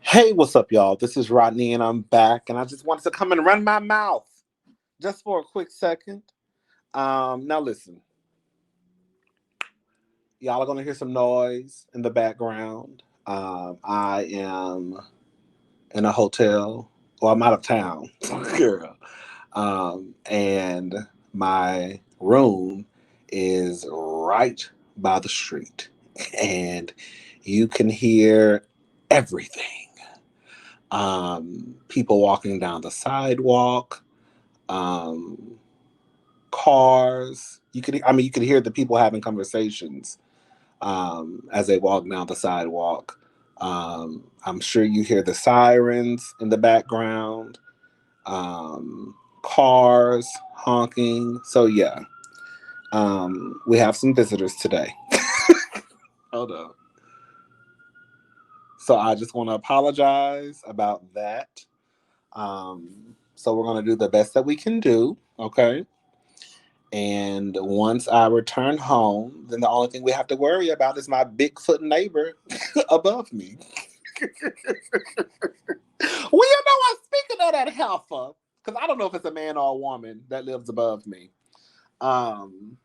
Hey, what's up, y'all? This is Rodney, and I'm back, and I just wanted to come and run my mouth just for a quick second. Now listen, y'all are gonna hear some noise in the background. I am in a hotel, or I'm out of town, girl. And my room is right by the street, and you can hear everything. People walking down the sidewalk, um, cars. You could hear the people having conversations as they walk down the sidewalk. I'm sure you hear the sirens in the background, cars honking. So yeah, we have some visitors today. Hold on. So I just want to apologize about that. So we're going to do the best that we can do. Okay. And once I return home, then the only thing we have to worry about is my Bigfoot neighbor above me. Well, you know what? Speaking of that heifer, because I don't know if it's a man or a woman that lives above me, um,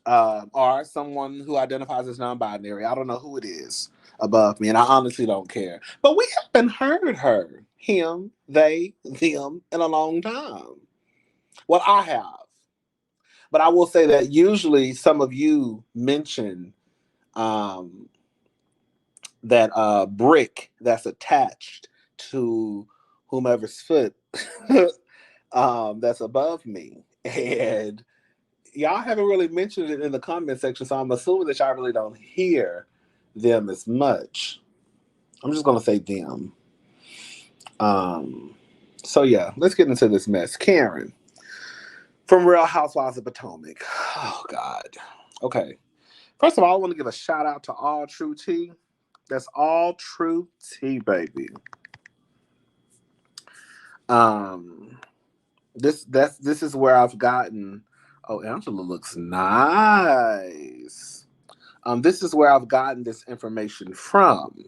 or someone who identifies as non-binary. I don't know who it is above me, and I honestly don't care. But we haven't heard her, him, they, them in a long time. Well, I have. But I will say that usually some of you mention um, that brick that's attached to whomever's foot that's above me. And y'all haven't really mentioned it in the comment section, so I'm assuming that y'all really don't hear them as much. I'm just going to say them. Um, so, yeah, let's get into this mess. Karen from Real Housewives of Potomac. Oh, God. Okay. First of all, I want to give a shout out to All True Tea. That's All True Tea, baby. Um, this is where I've gotten. Oh, Angela looks nice. This is where I've gotten this information from.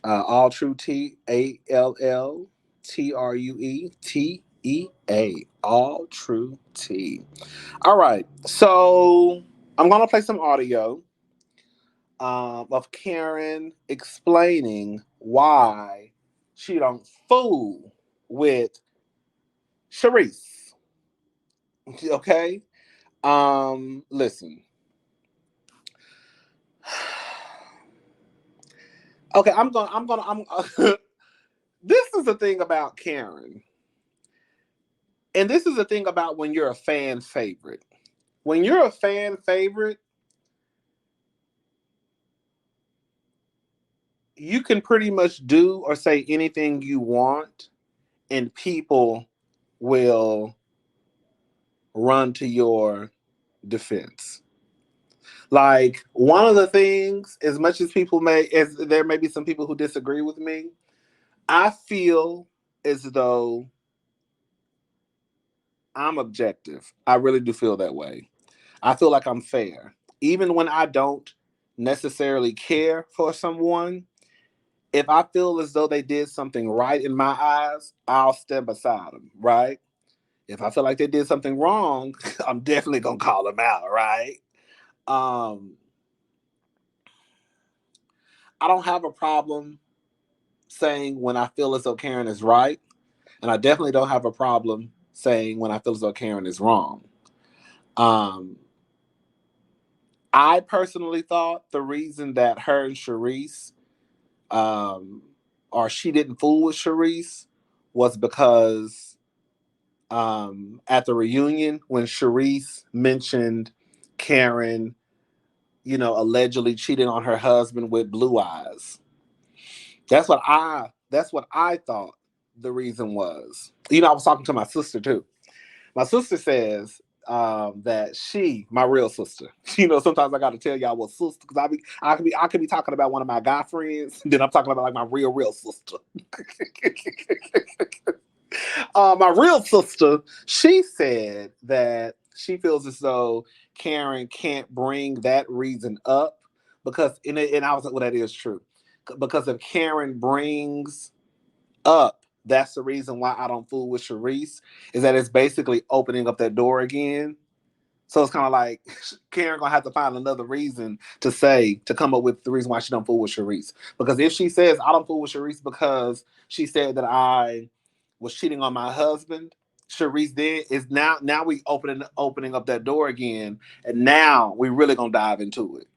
All True Tea, ALLTRUETEA. All True Tea. All right, so I'm gonna play some audio of Karen explaining why she don't fool with Charisse. Okay? Listen. Okay, I'm this is the thing about Karen. And this is the thing about when you're a fan favorite. When you're a fan favorite, you can pretty much do or say anything you want, and people will run to your defense. Like one of the things, as much as as there may be some people who disagree with me, I feel as though I'm objective. I really do feel that way. I feel like I'm fair. Even when I don't necessarily care for someone, if I feel as though they did something right in my eyes, I'll stand beside them, right? If I feel like they did something wrong, I'm definitely gonna call them out, right? Um, I don't have a problem saying when I feel as though Karen is right, and I definitely don't have a problem saying when I feel as though Karen is wrong. Um, I personally thought the reason that her and Charisse, um, or she didn't fool with Charisse, was because at the reunion when Charisse mentioned Karen, allegedly cheating on her husband with blue eyes. That's what I thought the reason was. I was talking to my sister too. My sister says that my real sister. Sometimes I got to tell y'all what sister because I could be talking about one of my guy friends, then I'm talking about like my real sister. My real sister, she said that she feels as though Karen can't bring that reason up because, and I was like, well, that is true. because if Karen brings up, that's the reason why I don't fool with Charisse, is that it's basically opening up that door again. So it's kind of like Karen gonna have to find another reason to come up with the reason why she don't fool with Charisse. Because if she says I don't fool with Charisse because she said that I was cheating on my husband, Charisse then is now we opening up that door again, and now we really gonna dive into it.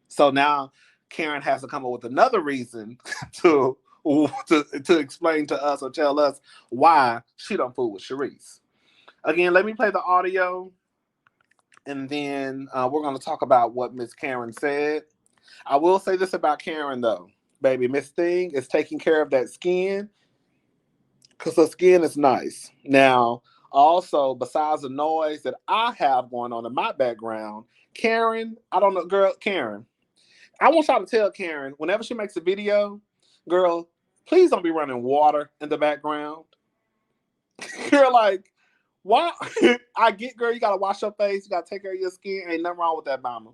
So now Karen has to come up with another reason to to explain to us or tell us why she don't fool with Charisse. Again, let me play the audio, and then we're going to talk about what Miss Karen said. I will say this about Karen, though. Baby, Miss Thing is taking care of that skin because her skin is nice. Now, also, besides the noise that I have going on in my background, Karen, I don't know, girl, Karen, I want y'all to tell Karen, whenever she makes a video, girl, please don't be running water in the background. Girl, like, why? I get, girl, you got to wash your face. You got to take care of your skin. Ain't nothing wrong with that, mama.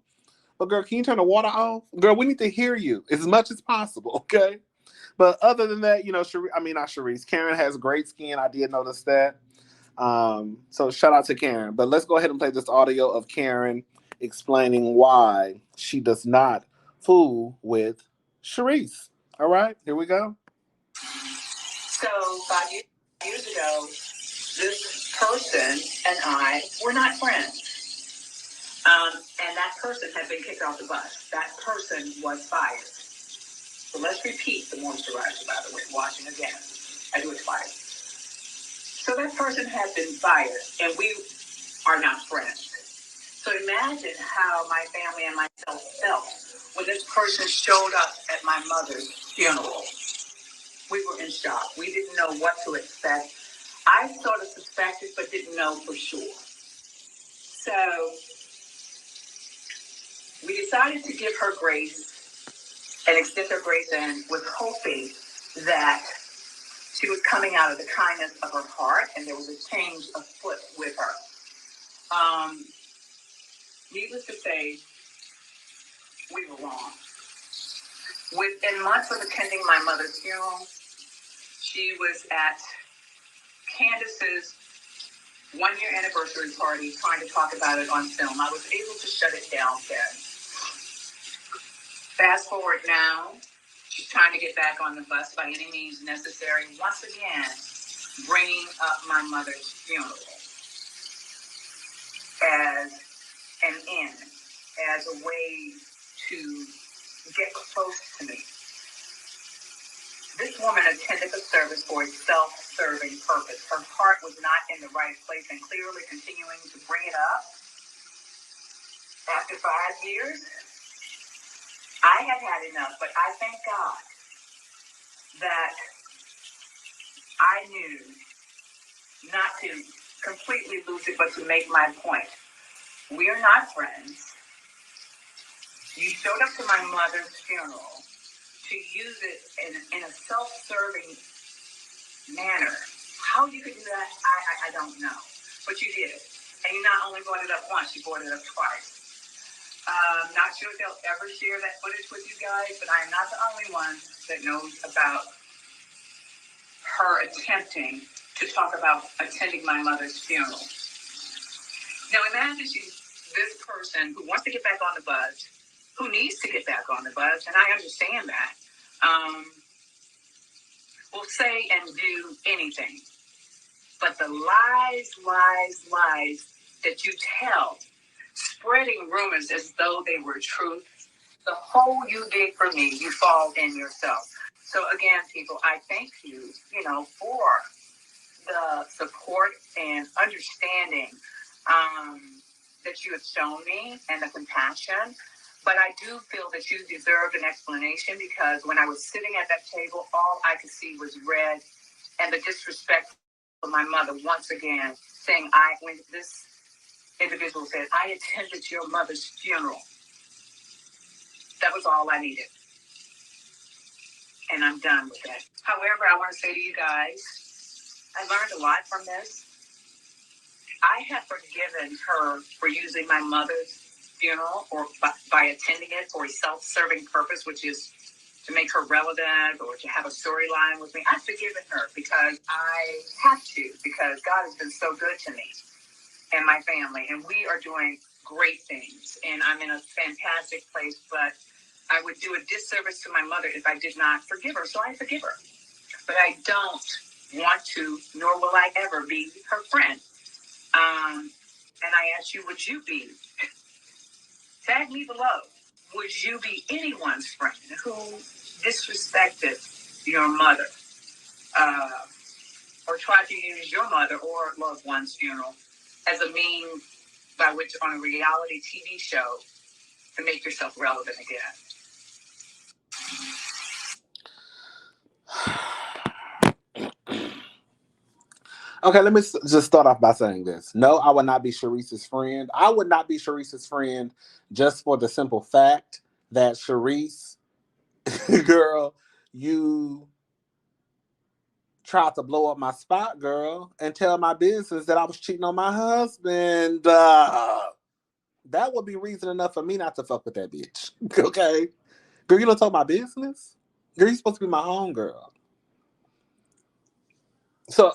But, girl, can you turn the water off? Girl, we need to hear you as much as possible, okay? But other than that, you know, not Charisse. Karen has great skin. I did notice that. So shout out to Karen. But let's go ahead and play this audio of Karen explaining why she does not fool with Charisse. All right, here we go. So 5 years ago, this person and I were not friends. And that person had been kicked off the bus. That person was fired. So let's repeat the moisturizer, by the way, washing again. I do it twice. So that person had been fired, and we are not friends. So imagine how my family and myself felt when this person showed up at my mother's funeral. We were in shock. We didn't know what to expect. I sort of suspected, but didn't know for sure. So we decided to give her grace and extend her grace and was hoping that she was coming out of the kindness of her heart and there was a change afoot with her. Needless to say, we were wrong. Within months of attending my mother's funeral, she was at Candace's 1-year anniversary party trying to talk about it on film. I was able to shut it down then. Fast forward now, she's trying to get back on the bus by any means necessary, once again, bringing up my mother's funeral as an end, as a way to get close to me. This woman attended the service for a self-serving purpose. Her heart was not in the right place and clearly continuing to bring it up. After 5 years, I had had enough, but I thank God that I knew not to completely lose it, but to make my point. We're not friends. You showed up to my mother's funeral to use it in a self-serving manner. How you could do that, I don't know. But you did it. And you not only brought it up once, you brought it up twice. Not sure if they'll ever share that footage with you guys, but I am not the only one that knows about her attempting to talk about attending my mother's funeral. Now imagine she's this person who wants to get back on the bus, who needs to get back on the bus, and I understand that, will say and do anything. But the lies that you tell, spreading rumors as though they were truth, the hole you dig for me, you fall in yourself. So again, people, I thank you, for the support and understanding that you have shown me and the compassion. But I do feel that you deserved an explanation because when I was sitting at that table, all I could see was red and the disrespect of my mother once again saying, when this individual said, I attended your mother's funeral. That was all I needed. And I'm done with that. However, I want to say to you guys, I learned a lot from this. I have forgiven her for using my mother's funeral or by attending it for a self-serving purpose, which is to make her relevant or to have a storyline with me. I've forgiven her because I have to, because God has been so good to me and my family, and we are doing great things, and I'm in a fantastic place, but I would do a disservice to my mother if I did not forgive her, so I forgive her. But I don't want to, nor will I ever be her friend. And I ask you, would you be, tag me below, would you be anyone's friend who disrespected your mother or tried to use your mother or loved one's funeral as a means by which on a reality TV show to make yourself relevant again? Okay, let me just start off by saying this. No, I would not be Charisse's friend. I would not be Charisse's friend just for the simple fact that Charisse, girl, you tried to blow up my spot, girl, and tell my business that I was cheating on my husband. That would be reason enough for me not to fuck with that bitch. Okay? Girl, you don't talk my business? Girl, you supposed to be my homegirl. So,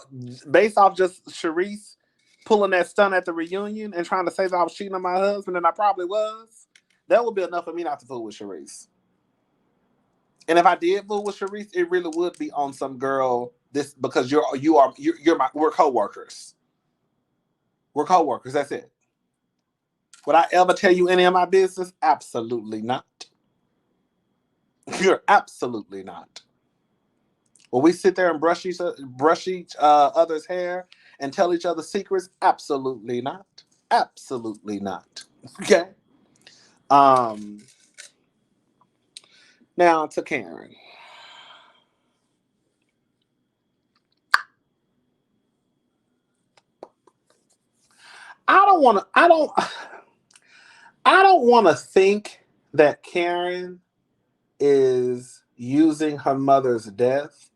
based off just Charisse pulling that stunt at the reunion and trying to say that I was cheating on my husband, and I probably was, that would be enough for me not to fool with Charisse. And if I did fool with Charisse, it really would be on some girl. This because we're co-workers. We're co-workers. That's it. Would I ever tell you any of my business? Absolutely not. You're absolutely not. Will we sit there and brush each other's hair and tell each other secrets? Absolutely not. Absolutely not. Okay. Now to Karen. I don't want to think that Karen is using her mother's death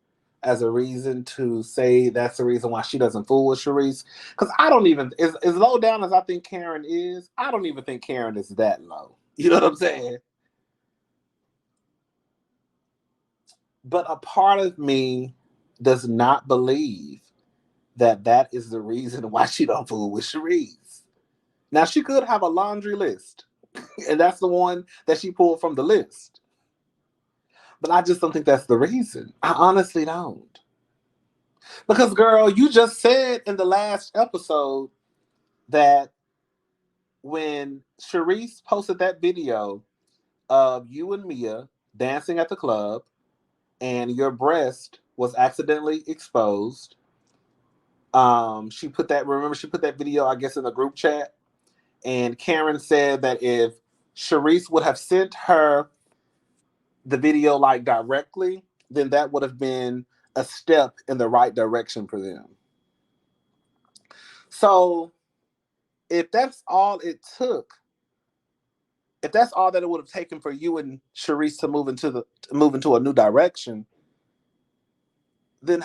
as a reason to say that's the reason why she doesn't fool with Charisse. Because I don't even, as low down as I think Karen is, I don't even think Karen is that low. You know what I'm saying? But a part of me does not believe that that is the reason why she don't fool with Charisse. Now, she could have a laundry list, and that's the one that she pulled from the list. But I just don't think that's the reason. I honestly don't. Because, girl, you just said in the last episode that when Charisse posted that video of you and Mia dancing at the club and your breast was accidentally exposed, she put that video, I guess, in the group chat. And Karen said that if Charisse would have sent her the video like directly, then that would have been a step in the right direction for them. So if that's all it took, if that's all that it would have taken for you and Charisse to move into a new direction, then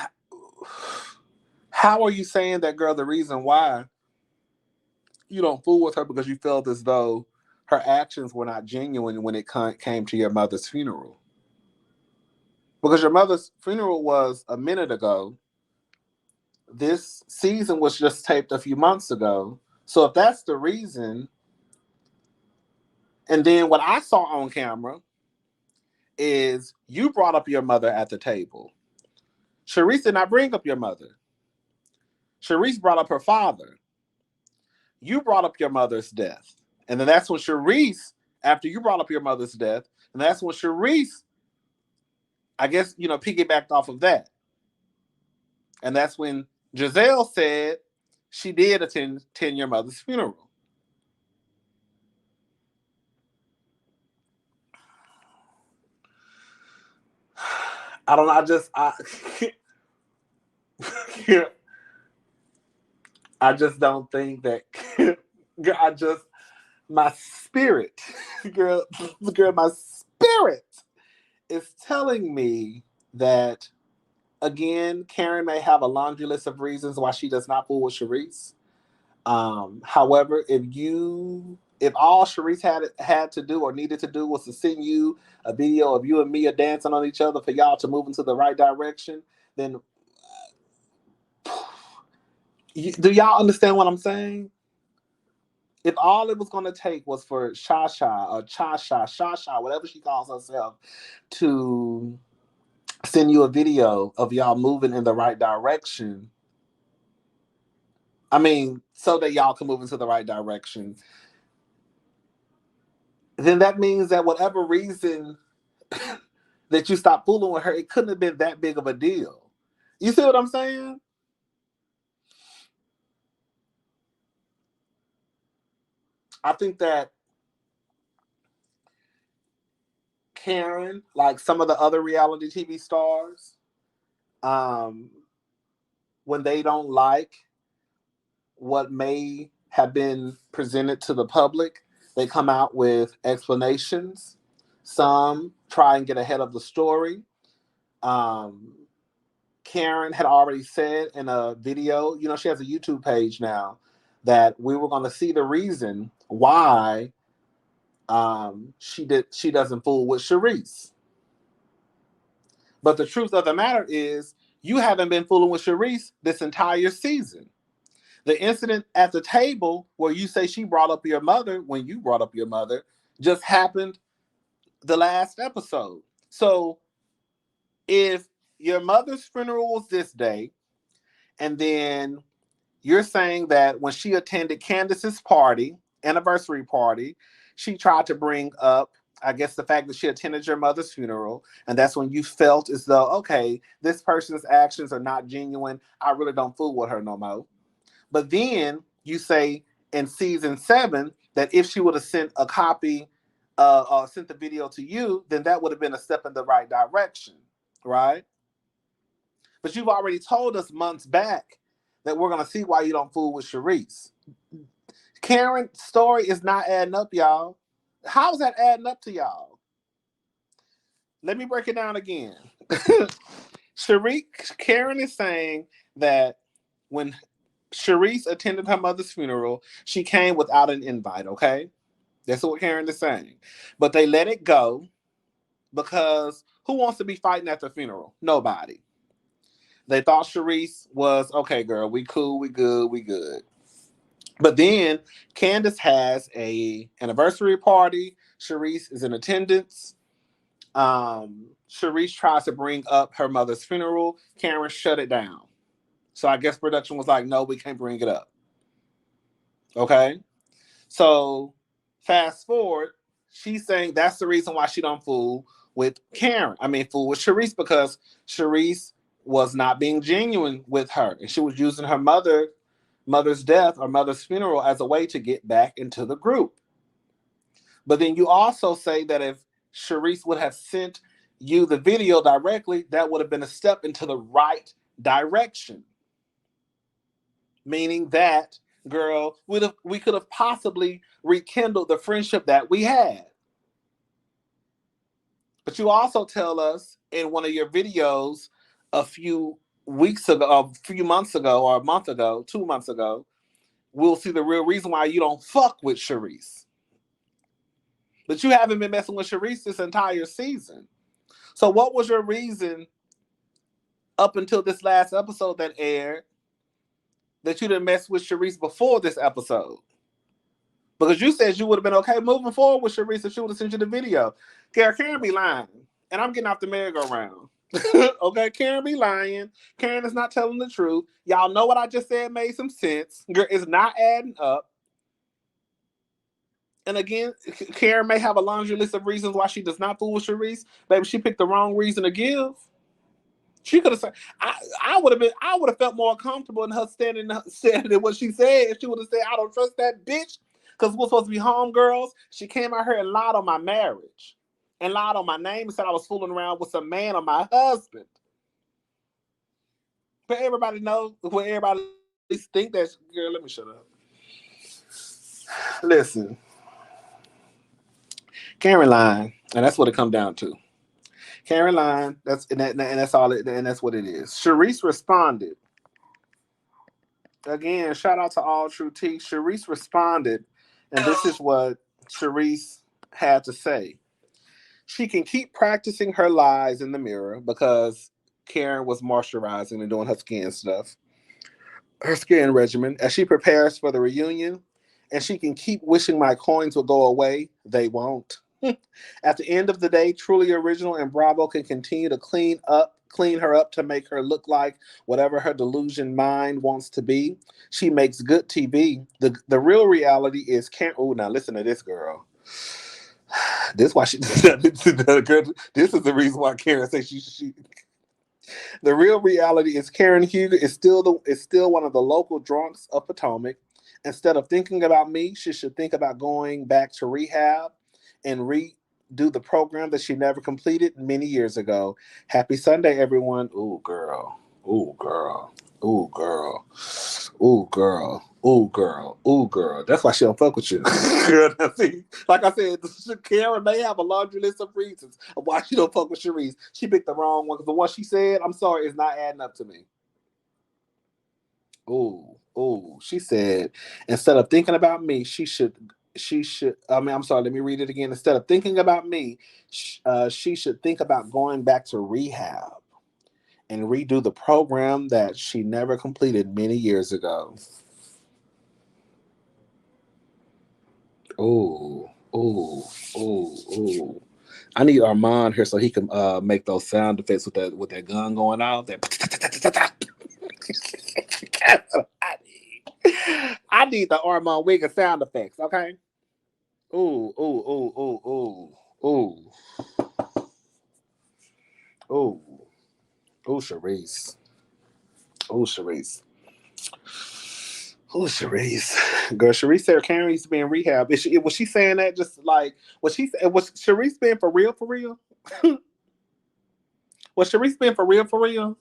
how are you saying that, girl, the reason why you don't fool with her because you felt as though her actions were not genuine when it came to your mother's funeral? Because your mother's funeral was a minute ago. This season was just taped a few months ago. So if that's the reason, and then what I saw on camera is you brought up your mother at the table. Charisse did not bring up your mother. Charisse brought up her father. You brought up your mother's death. And then that's when Charisse, after you brought up your mother's death, and that's when Charisse, I guess, piggybacked off of that. And that's when Giselle said she did attend your mother's funeral. I don't know. I just don't think that. My spirit, girl, my spirit is telling me that, again, Karen may have a laundry list of reasons why she does not fool with Charisse. However, if you if all Charisse had to do or needed to do was to send you a video of you and Mia dancing on each other for y'all to move into the right direction, then do y'all understand what I'm saying? If all it was going to take was for Shasha or Shasha, whatever she calls herself, to send you a video of y'all moving in the right direction, I mean, so that y'all can move into the right direction, then that means that whatever reason that you stopped fooling with her, it couldn't have been that big of a deal. You see what I'm saying? I think that Karen, like some of the other reality TV stars, when they don't like what may have been presented to the public, they come out with explanations. Some try and get ahead of the story. Karen had already said in a video, you know, she has a YouTube page now, that we were going to see the reason why she doesn't fool with Charisse. But the truth of the matter is, you haven't been fooling with Charisse this entire season. The incident at the table where you say she brought up your mother, when you brought up your mother, just happened the last episode. So if your mother's funeral was this day, and then you're saying that when she attended Candace's party, anniversary party, she tried to bring up, I guess, the fact that she attended your mother's funeral, and that's when you felt as though, okay, this person's actions are not genuine. I really don't fool with her no more. But then you say in season 7 that if she would have sent a copy, sent the video to you, then that would have been a step in the right direction, right? But you've already told us months back that we're going to see why you don't fool with Charisse. Karen's story is not adding up, y'all. How is that adding up to y'all? Let me break it down again. Karen is saying that when Charisse attended her mother's funeral, she came without an invite, okay? That's what Karen is saying. But they let it go because who wants to be fighting at the funeral? Nobody. They thought Charisse was, okay, girl, we cool, we good, we good. But then Candace has a anniversary party. Charisse is in attendance. Charisse tries to bring up her mother's funeral. Karen shut it down. So I guess production was like, no, we can't bring it up. Okay? So fast forward, she's saying that's the reason why she don't fool with fool with Charisse, because Charisse was not being genuine with her. And she was using her mother's death or mother's funeral as a way to get back into the group. But then you also say that if Charisse would have sent you the video directly, that would have been a step into the right direction. Meaning that, girl, we could have possibly rekindled the friendship that we had. But you also tell us in one of your videos a few weeks ago, a few months ago, or a month ago, 2 months ago, we'll see the real reason why you don't fuck with Charisse. But you haven't been messing with Charisse this entire season. So what was your reason up until this last episode that aired that you didn't mess with Charisse before this episode? Because you said you would have been okay moving forward with Charisse if she would have sent you the video. Karen be lying. And I'm getting off the merry-go-round. Okay, Karen be lying. Karen is not telling the truth. Y'all know what I just said made some sense. Girl, it's not adding up. And again, Karen may have a laundry list of reasons why she does not fool with Charisse. Maybe she picked the wrong reason to give. She could have said, I would have felt more comfortable in her standing in what she said if she would have said, I don't trust that bitch because we're supposed to be homegirls. She came out here and lied on my marriage and lied on my name and said I was fooling around with some man or my husband. But everybody knows, when everybody think that, girl, let me shut up. Listen, Karen lying, and that's what it comes down to. Karen lying, that's all it, and that's what it is. Charisse responded. Again, shout out to All True Tea. Charisse responded And this is what Charisse had to say. She can keep practicing her lies in the mirror because Karen was moisturizing and doing her skin stuff, her skin regimen, as she prepares for the reunion. And she can keep wishing my coins will go away. They won't. At the end of the day, Truly Original and Bravo can continue to clean her up to make her look like whatever her delusion mind wants to be. She makes good TV. The real reality is Karen. Oh, now listen to this girl. This why she. This is the reason why Karen says she. The real reality is Karen Huger is still one of the local drunks of Potomac. Instead of thinking about me, she should think about going back to rehab and redo the program that she never completed many years ago. Happy Sunday, everyone. Ooh, girl. Ooh, girl. Ooh, girl. Ooh, girl. Ooh, girl. Ooh, girl. That's why she don't fuck with you. Girl, see, like I said, Karen may have a laundry list of reasons of why she don't fuck with Charisse. She picked the wrong one because the one she said, I'm sorry, is not adding up to me. Ooh, she said, instead of thinking about me, I'm sorry, let me read it again. Instead of thinking about me, she should think about going back to rehab and redo the program that she never completed many years ago. Ooh, ooh, ooh. I need Armand here so he can make those sound effects with that gun going out. I need the Armand Wiggins sound effects, okay? Ooh, ooh, ooh, ooh, ooh, ooh, ooh, ooh, Charisse. Ooh, Charisse. Ooh, Charisse. Girl, Charisse said Karen used to be in rehab. Was she saying that just like, was Charisse being for real, for real? Was Charisse being for real, for real?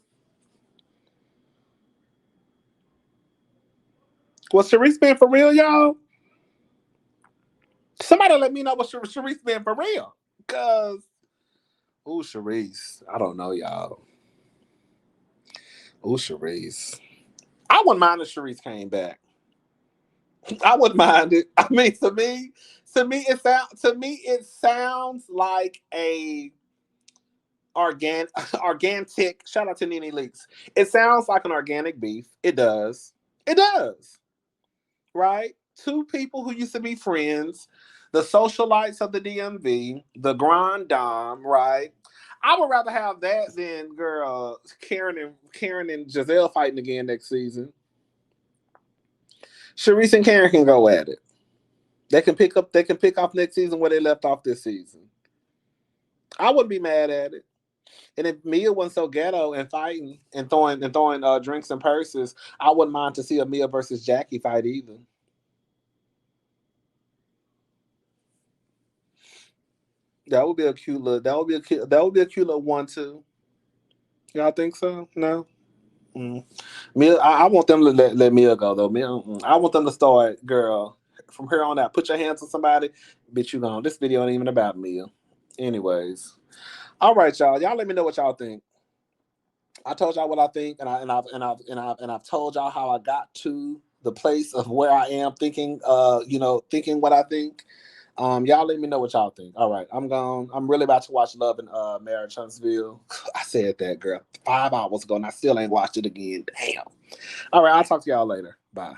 Was Charisse being for real, y'all? Somebody let me know what Charisse being for real. Cause, ooh, Charisse. I don't know, y'all. Ooh, Charisse. I wouldn't mind if Charisse came back. I wouldn't mind it. I mean, it sounds like a organic. Shout out to Nene Leaks. It sounds like an organic beef. It does. It does. Right? Two people who used to be friends, the socialites of the DMV, the Grande, right? I would rather have that than girl Karen and Giselle fighting again next season. Charisse and Karen can go at it. They can pick off next season where they left off this season. I wouldn't be mad at it. And if Mia wasn't so ghetto and fighting and throwing drinks and purses, I wouldn't mind to see a Mia versus Jackie fight either. That would be a cute little. That would be a cute little 1-2. Y'all think so? No. Mm. Mia, I want them to let Mia go though. Mia, I want them to start, girl. From here on out, put your hands on somebody. Bitch, you gone. This video ain't even about Mia. Anyways, all right, y'all. Y'all let me know what y'all think. I told y'all what I think, and I've told y'all how I got to the place of where I am thinking. Thinking what I think. Y'all let me know what y'all think. All right, I'm gone. I'm really about to watch Love and Marriage Huntsville. I said that, girl, 5 hours ago, and I still ain't watched it again. Damn. All right, I'll talk to y'all later. Bye.